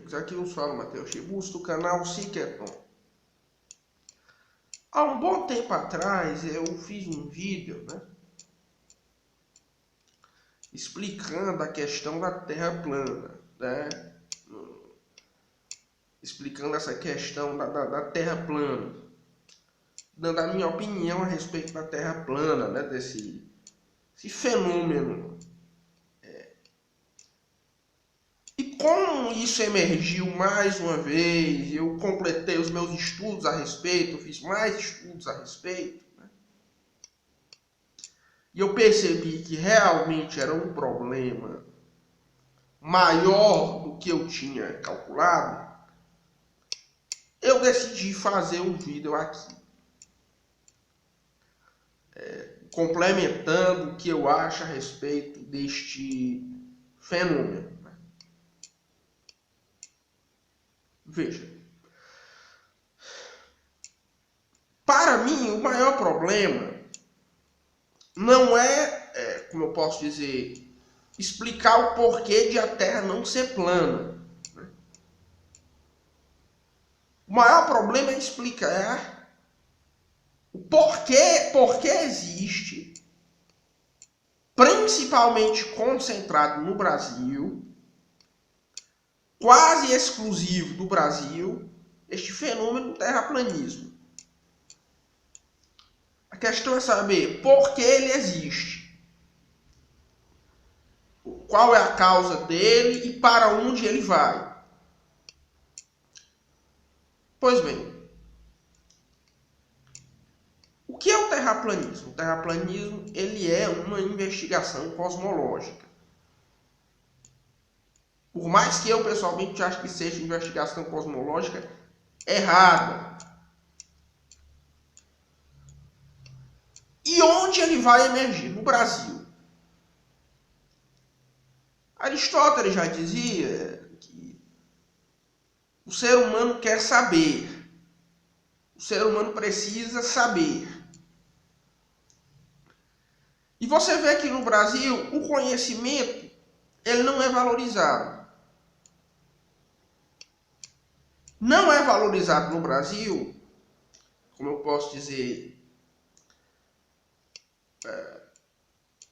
amigos, aqui nos fala Matheus Chibus do canal Siqueton. Há um bom tempo atrás eu fiz um vídeo, explicando a questão da Terra plana, explicando essa questão da Terra plana, dando a minha opinião a respeito da Terra plana, desse fenômeno. Como isso emergiu mais uma vez, eu completei os meus estudos a respeito, fiz mais estudos a respeito, e eu percebi que realmente era um problema maior do que eu tinha calculado. Eu decidi fazer um vídeo aqui, complementando o que eu acho a respeito deste fenômeno. Veja, para mim o maior problema não é, como eu posso dizer, explicar o porquê de a Terra não ser plana. O maior problema é explicar o porquê existe, principalmente concentrado no Brasil, quase exclusivo do Brasil, este fenômeno do terraplanismo. A questão é saber por que ele existe, qual é a causa dele e para onde ele vai. Pois bem, o que é o terraplanismo? O terraplanismo ele é uma investigação cosmológica. Por mais que eu pessoalmente ache que seja investigação cosmológica errada. E onde ele vai emergir? No Brasil. Aristóteles já dizia que o ser humano quer saber. O ser humano precisa saber. E você vê que no Brasil o conhecimento ele não é valorizado. Não é valorizado no Brasil, como eu posso dizer,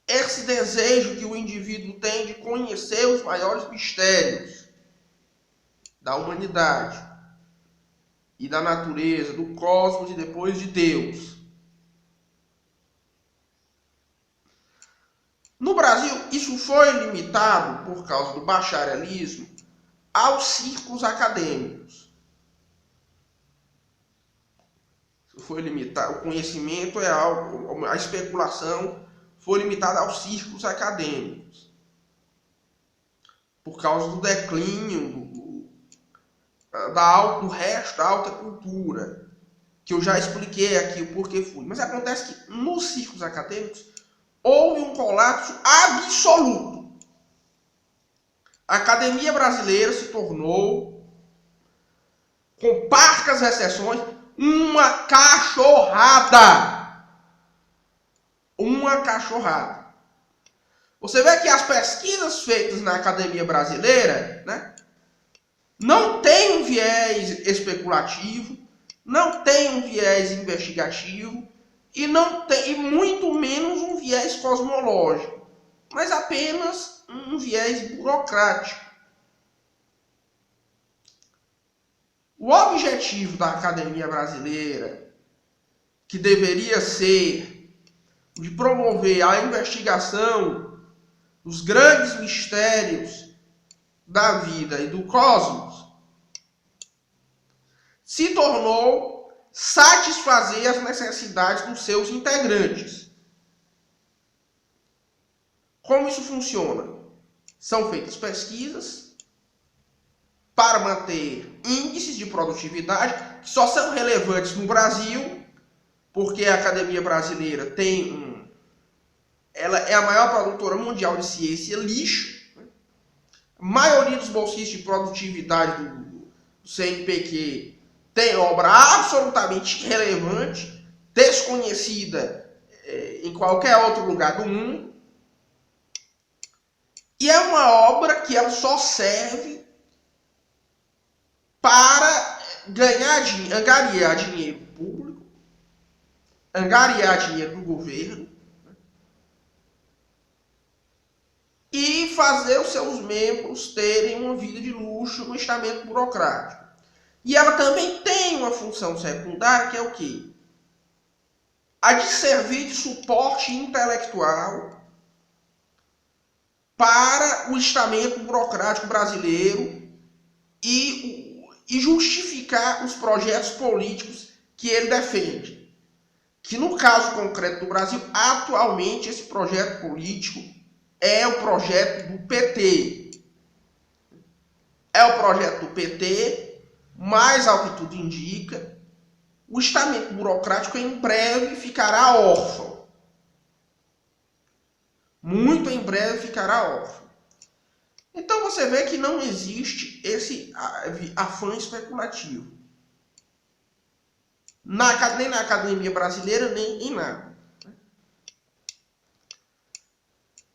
esse desejo que o indivíduo tem de conhecer os maiores mistérios da humanidade e da natureza, do cosmos e depois de Deus. No Brasil, isso foi limitado por causa do bacharelismo aos círculos acadêmicos. Foi limitado, o conhecimento é algo, a especulação foi limitada aos círculos acadêmicos. Por causa do declínio do resto da alta cultura, que eu já expliquei aqui o porquê foi. Mas acontece que nos círculos acadêmicos houve um colapso absoluto. A academia brasileira se tornou, com parcas exceções, uma cachorrada. Uma cachorrada. Você vê que as pesquisas feitas na academia brasileira, não tem um viés especulativo, não tem um viés investigativo e não tem, e muito menos um viés cosmológico, mas apenas um viés burocrático. O objetivo da academia brasileira, que deveria ser de promover a investigação dos grandes mistérios da vida e do cosmos, se tornou satisfazer as necessidades dos seus integrantes. Como isso funciona? São feitas pesquisas para manter índices de produtividade que só são relevantes no Brasil, porque a Academia Brasileira ela é a maior produtora mundial de ciência lixo. A maioria dos bolsistas de produtividade do CNPq tem obra absolutamente irrelevante, desconhecida em qualquer outro lugar do mundo. E é uma obra que ela só serve para angariar dinheiro público, angariar dinheiro do governo, e fazer os seus membros terem uma vida de luxo no estamento burocrático. E ela também tem uma função secundária, que é o quê? A de servir de suporte intelectual para o estamento burocrático brasileiro e justificar os projetos políticos que ele defende. Que no caso concreto do Brasil, atualmente esse projeto político é o projeto do PT. É o projeto do PT, mas ao que tudo indica, o estamento burocrático em breve ficará órfão. Muito em breve ficará órfão. Então você vê que não existe esse afã especulativo. Nem na academia brasileira, nem em nada.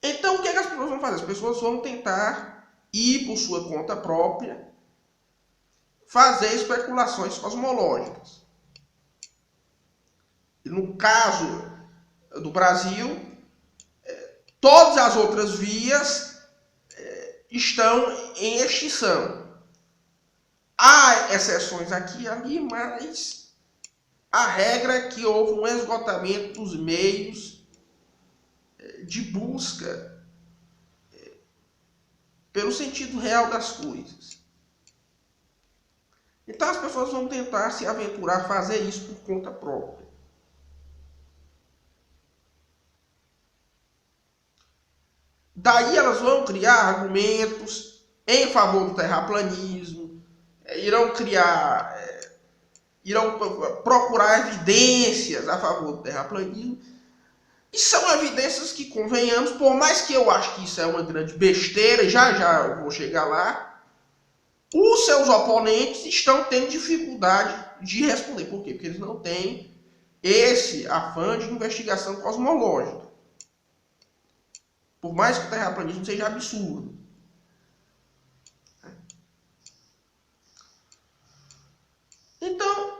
Então o que as pessoas vão fazer? As pessoas vão tentar ir por sua conta própria, fazer especulações cosmológicas. E no caso do Brasil, todas as outras vias estão em extinção. Há exceções aqui e ali, mas a regra é que houve um esgotamento dos meios de busca pelo sentido real das coisas. Então as pessoas vão tentar se aventurar a fazer isso por conta própria. Daí elas vão criar argumentos em favor do terraplanismo, irão procurar evidências a favor do terraplanismo. E são evidências que, convenhamos, por mais que eu acho que isso é uma grande besteira, e já eu vou chegar lá, os seus oponentes estão tendo dificuldade de responder. Por quê? Porque eles não têm esse afã de investigação cosmológica. Por mais que o terraplanismo seja absurdo. Então,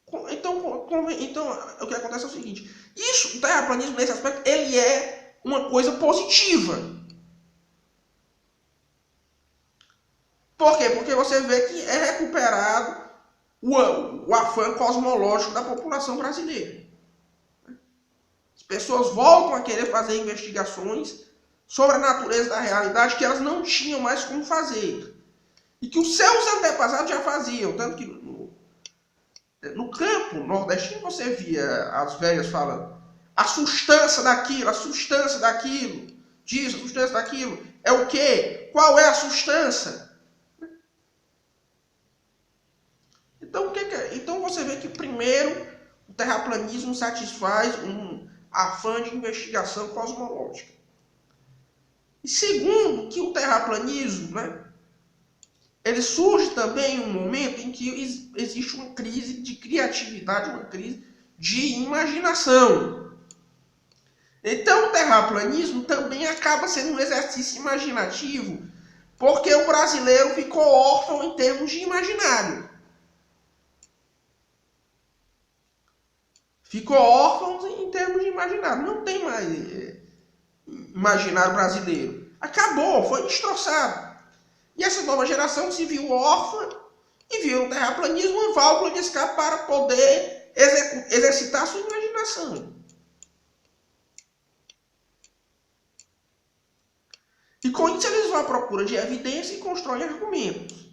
o que acontece é o seguinte. O terraplanismo, nesse aspecto, ele é uma coisa positiva. Por quê? Porque você vê que é recuperado o afã cosmológico da população brasileira. As pessoas voltam a querer fazer investigações sobre a natureza da realidade que elas não tinham mais como fazer. E que os seus antepassados já faziam. Tanto que no campo nordestino você via as velhas falando a substância daquilo, disso, a substância daquilo. É o quê? Qual é a substância? Então você vê que primeiro o terraplanismo satisfaz um afã de investigação cosmológica. E segundo, que o terraplanismo, ele surge também em um momento em que existe uma crise de criatividade, uma crise de imaginação. Então o terraplanismo também acaba sendo um exercício imaginativo, porque o brasileiro ficou órfão em termos de imaginário. Ficou órfão em termos de imaginário. Não tem mais imaginário brasileiro. Acabou, foi destroçado. E essa nova geração se viu órfã e viu no terraplanismo uma válvula de escape para poder exercitar sua imaginação. E com isso eles vão à procura de evidência e constroem argumentos.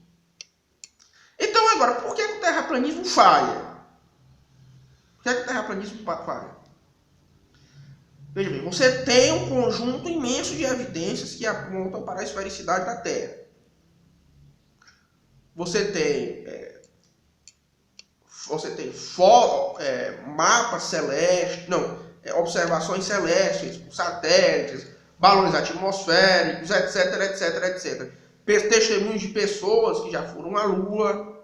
Então agora, por que o terraplanismo falha? Por que o terraplanismo falha? Veja bem, você tem um conjunto imenso de evidências que apontam para a esfericidade da Terra. Você tem mapas celestes, observações celestes, satélites, balões atmosféricos, etc. Testemunhos de pessoas que já foram à Lua.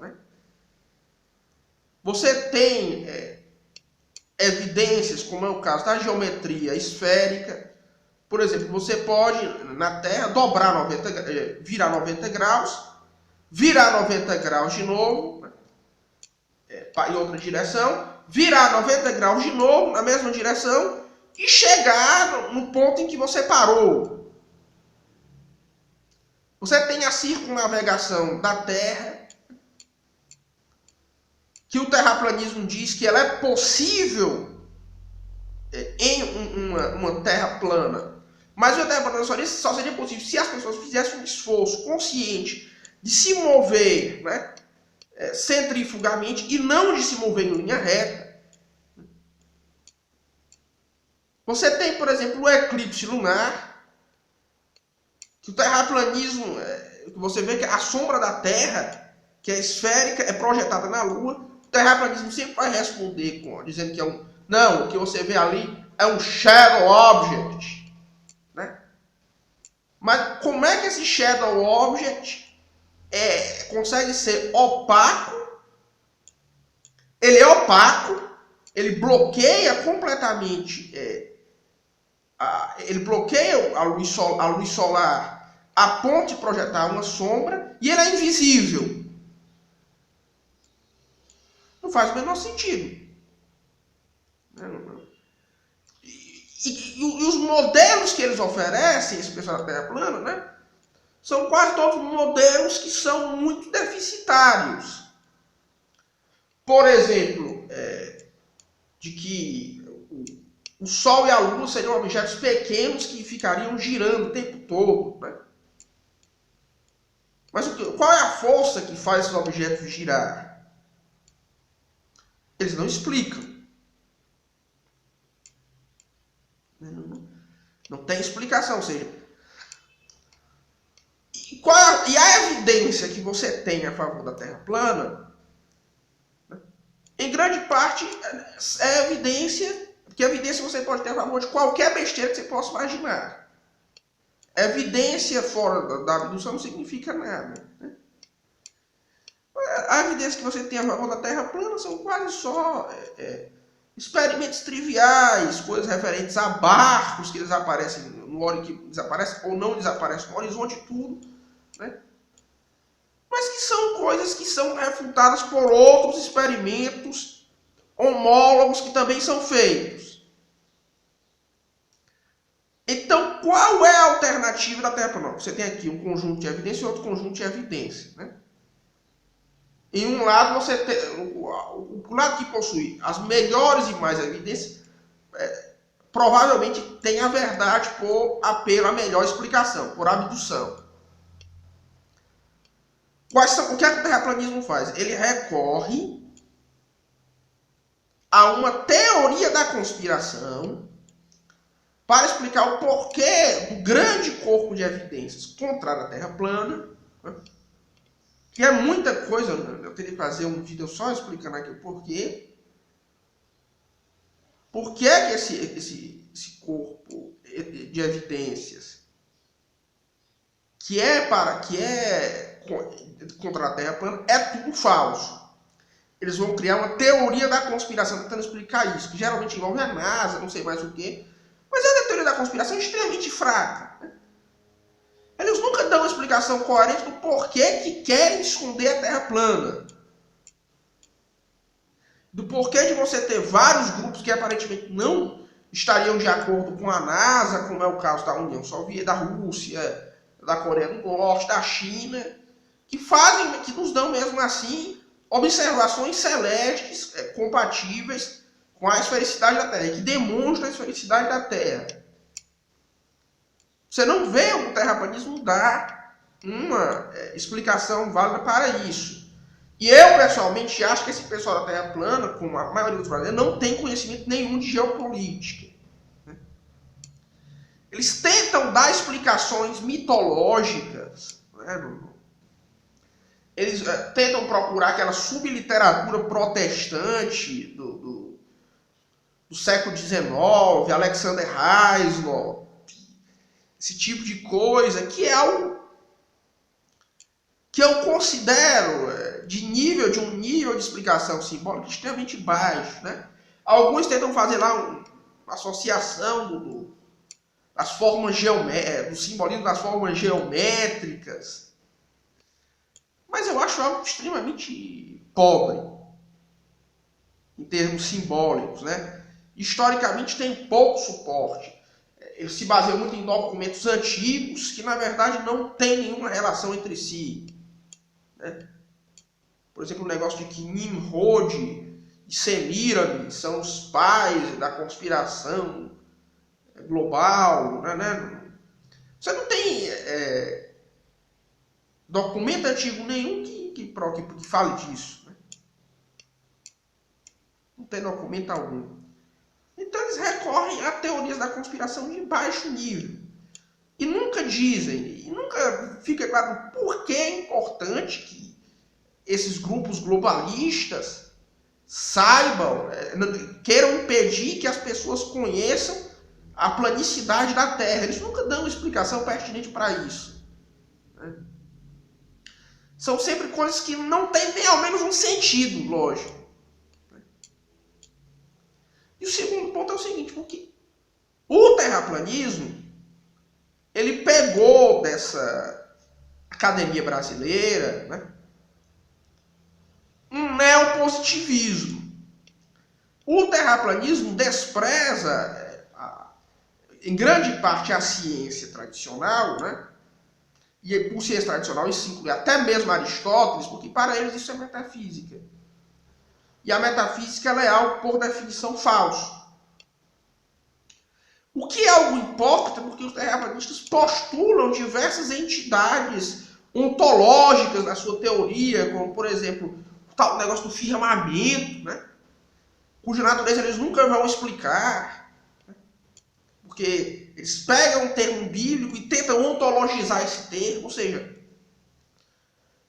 Você tem evidências, como é o caso da geometria esférica. Por exemplo, você pode, na Terra, virar 90 graus virar 90 graus de novo, né? Em outra direção, virar 90 graus de novo, na mesma direção, e chegar no ponto em que você parou. Você tem a circunnavegação da Terra, que o terraplanismo diz que ela é possível em uma Terra plana. Mas o Terra plana só seria possível se as pessoas fizessem um esforço consciente de se mover, né, centrifugamente e não de se mover em linha reta. Você tem, por exemplo, o eclipse lunar, que o terraplanismo, que você vê que a sombra da Terra, que é esférica, é projetada na Lua. O terraplanismo sempre vai responder dizendo que não, o que você vê ali é um shadow object, né? Mas como é que esse shadow object consegue ser opaco? Ele é opaco, ele bloqueia completamente, ele bloqueia a luz solar a ponto de projetar uma sombra, e ele é invisível. Não faz o menor sentido. E os modelos que eles oferecem, esse pessoal da Terra plana, né, são quase todos modelos que são muito deficitários. Por exemplo, de que o Sol e a Lua seriam objetos pequenos que ficariam girando o tempo todo, né? Mas qual é a força que faz esses objetos girar? Eles não explicam. Não tem explicação. Ou seja, e a evidência que você tem a favor da Terra plana, né, em grande parte, é evidência, porque evidência você pode ter a favor de qualquer besteira que você possa imaginar. Evidência fora da abdução não significa nada, né? A evidência que você tem a favor da Terra plana são quase só experimentos triviais, coisas referentes a barcos que desaparecem que desaparecem ou não desaparecem no horizonte, tudo, né? Mas que são coisas que são refutadas por outros experimentos homólogos que também são feitos. Então, qual é a alternativa da Terra plana? Você tem aqui um conjunto de evidência e outro conjunto de evidência, né? Em um lado, você tem o lado que possui as melhores e mais evidências, provavelmente tem a verdade pela melhor explicação, por abdução. O que o terraplanismo faz? Ele recorre a uma teoria da conspiração para explicar o porquê do grande corpo de evidências contrário à Terra plana, né? Que é muita coisa, eu teria que fazer um vídeo só explicando aqui o porquê. Por que é que esse corpo de evidências que é contra a Terra plana é tudo falso? Eles vão criar uma teoria da conspiração tentando explicar isso, que geralmente envolve a NASA, não sei mais o quê. Mas a teoria da conspiração é extremamente fraca, né? Eles nunca dão uma explicação coerente do porquê que querem esconder a Terra plana. Do porquê de você ter vários grupos que aparentemente não estariam de acordo com a NASA, como é o caso da União Soviética, da Rússia, da Coreia do Norte, da China, que nos dão mesmo assim observações celestes compatíveis com a esfericidade da Terra, que demonstram a esfericidade da Terra. Você não vê o terraplanismo dar uma explicação válida para isso. E eu, pessoalmente, acho que esse pessoal da Terra plana, como a maioria dos brasileiros, não tem conhecimento nenhum de geopolítica. Eles tentam dar explicações mitológicas, né? Eles tentam procurar aquela subliteratura protestante do século XIX, Alexander Hislop, esse tipo de coisa, que é algo que eu considero de um nível de explicação simbólica extremamente baixo, né? Alguns tentam fazer lá uma associação das formas do simbolismo das formas geométricas. Mas acho algo extremamente pobre, em termos simbólicos, né? Historicamente tem pouco suporte. Ele se baseia muito em documentos antigos que, na verdade, não têm nenhuma relação entre si, né? Por exemplo, o negócio de que Nimrod e Semíramis são os pais da conspiração global, né? Você não tem documento antigo nenhum que fale disso, né? Não tem documento algum. Então eles recorrem a teorias da conspiração de baixo nível. E nunca dizem, e nunca fica claro por que é importante que esses grupos globalistas saibam, queiram impedir que as pessoas conheçam a planicidade da Terra. Eles nunca dão explicação pertinente para isso, né? São sempre coisas que não têm nem ao menos um sentido lógico. E o segundo ponto é o seguinte, porque o terraplanismo, ele pegou dessa academia brasileira, né, um neopositivismo. O terraplanismo despreza, em grande parte, a ciência tradicional, né? E por ciência tradicional isso inclui até mesmo Aristóteles, porque para eles isso é metafísica. E a metafísica ela é algo, por definição, falso. O que é algo hipócrita, porque os terraplanistas postulam diversas entidades ontológicas na sua teoria, como, por exemplo, o tal negócio do firmamento, né? Cuja natureza eles nunca vão explicar, né? Porque eles pegam um termo bíblico e tentam ontologizar esse termo, ou seja,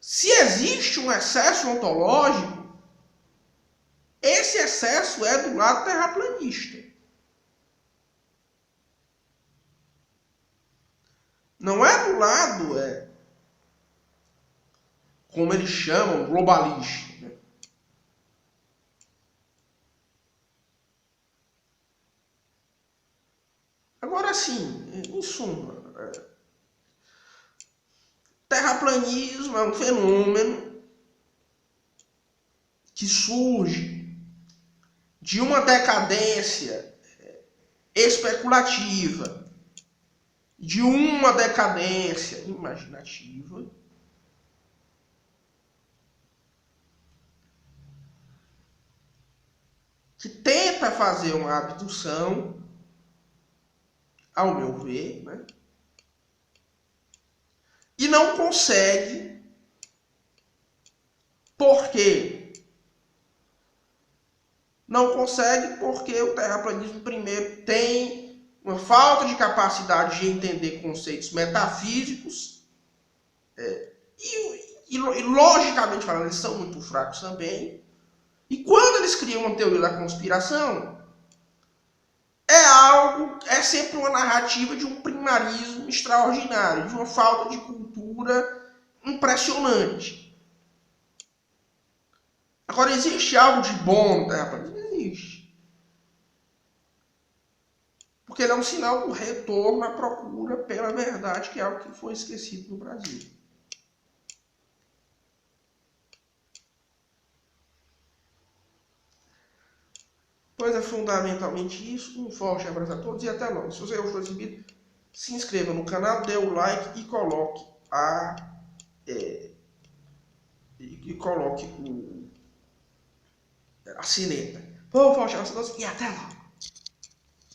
se existe um excesso ontológico, esse excesso é do lado terraplanista. Não é do lado, como eles chamam, globalista, né? Agora sim, em suma, terraplanismo é um fenômeno que surge de uma decadência especulativa, de uma decadência imaginativa, que tenta fazer uma abdução, ao meu ver, né? E não consegue. Por quê? Não consegue porque o terraplanismo, primeiro, tem uma falta de capacidade de entender conceitos metafísicos, e logicamente falando, eles são muito fracos também. E quando eles criam uma teoria da conspiração, é sempre uma narrativa de um primarismo extraordinário, de uma falta de cultura impressionante. Agora, existe algo de bom no terraplanismo? Existe. Porque ele é um sinal do retorno à procura pela verdade, que é algo que foi esquecido no Brasil. Pois é fundamentalmente isso. Um forte abraço a todos e até logo. Se você gostou desse vídeo, se inscreva no canal, dê o like e coloque a sineta. Um forte abraço a todos e até logo.